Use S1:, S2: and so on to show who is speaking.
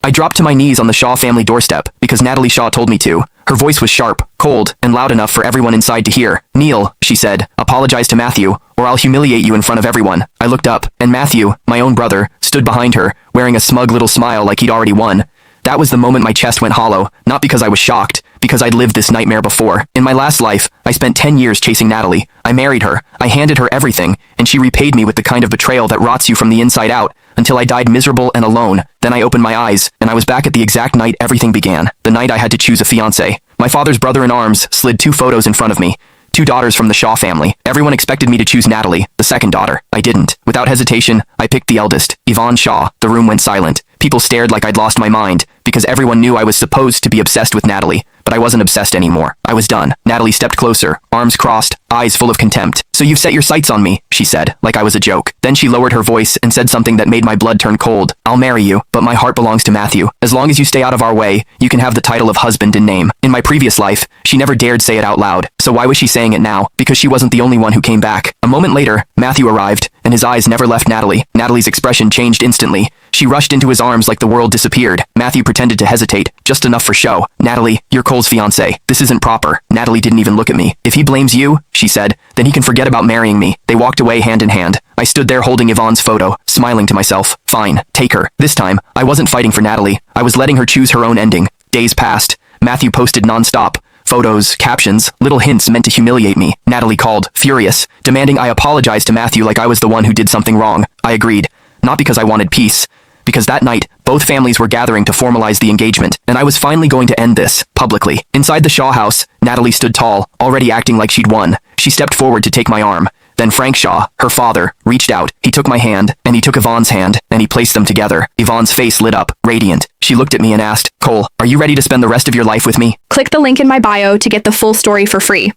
S1: I dropped to my knees on the Shaw family doorstep because Natalie Shaw told me to. Her voice was sharp, cold, and loud enough for everyone inside to hear. "Neil," she said, "apologize to Matthew, or I'll humiliate you in front of everyone." I looked up, and Matthew, my own brother, stood behind her, wearing a smug little smile like he'd already won. That was the moment my chest went hollow, not because I was shocked, because I'd lived this nightmare before. In my last life, I spent 10 years chasing Natalie. I married her, I handed her everything, and she repaid me with the kind of betrayal that rots you from the inside out, until I died miserable and alone. Then I opened my eyes, and I was back at the exact night everything began, the night I had to choose a fiancé. My father's brother-in-arms slid 2 photos in front of me. 2 daughters from the Shaw family. Everyone expected me to choose Natalie, the second daughter. I didn't. Without hesitation, I picked the eldest, Yvonne Shaw. The room went silent. People stared like I'd lost my mind, because everyone knew I was supposed to be obsessed with Natalie. But I wasn't obsessed anymore. I was done. Natalie stepped closer, arms crossed, eyes full of contempt. "So you've set your sights on me," she said, like I was a joke. Then she lowered her voice and said something that made my blood turn cold. "I'll marry you, but my heart belongs to Matthew. As long as you stay out of our way, you can have the title of husband in name." In my previous life, she never dared say it out loud. So why was she saying it now? Because she wasn't the only one who came back. A moment later, Matthew arrived, and his eyes never left Natalie. Natalie's expression changed instantly. She rushed into his arms like the world disappeared. Matthew pretended to hesitate, just enough for show. "Natalie, you're Cole's fiancé. This isn't proper." Natalie didn't even look at me. "If he blames you," she said, "then he can forget about marrying me." They walked away hand in hand. I stood there holding Yvonne's photo, smiling to myself. Fine, take her. This time, I wasn't fighting for Natalie. I was letting her choose her own ending. Days passed. Matthew posted non-stop. Photos, captions, little hints meant to humiliate me. Natalie called, furious, demanding I apologize to Matthew like I was the one who did something wrong. I agreed. Not because I wanted peace. Because that night, both families were gathering to formalize the engagement, and I was finally going to end this, publicly. Inside the Shaw house, Natalie stood tall, already acting like she'd won. She stepped forward to take my arm. Then Frank Shaw, her father, reached out. He took my hand, and he took Yvonne's hand, and he placed them together. Yvonne's face lit up, radiant. She looked at me and asked, "Cole, are you ready to spend the rest of your life with me?"
S2: Click the link in my bio to get the full story for free.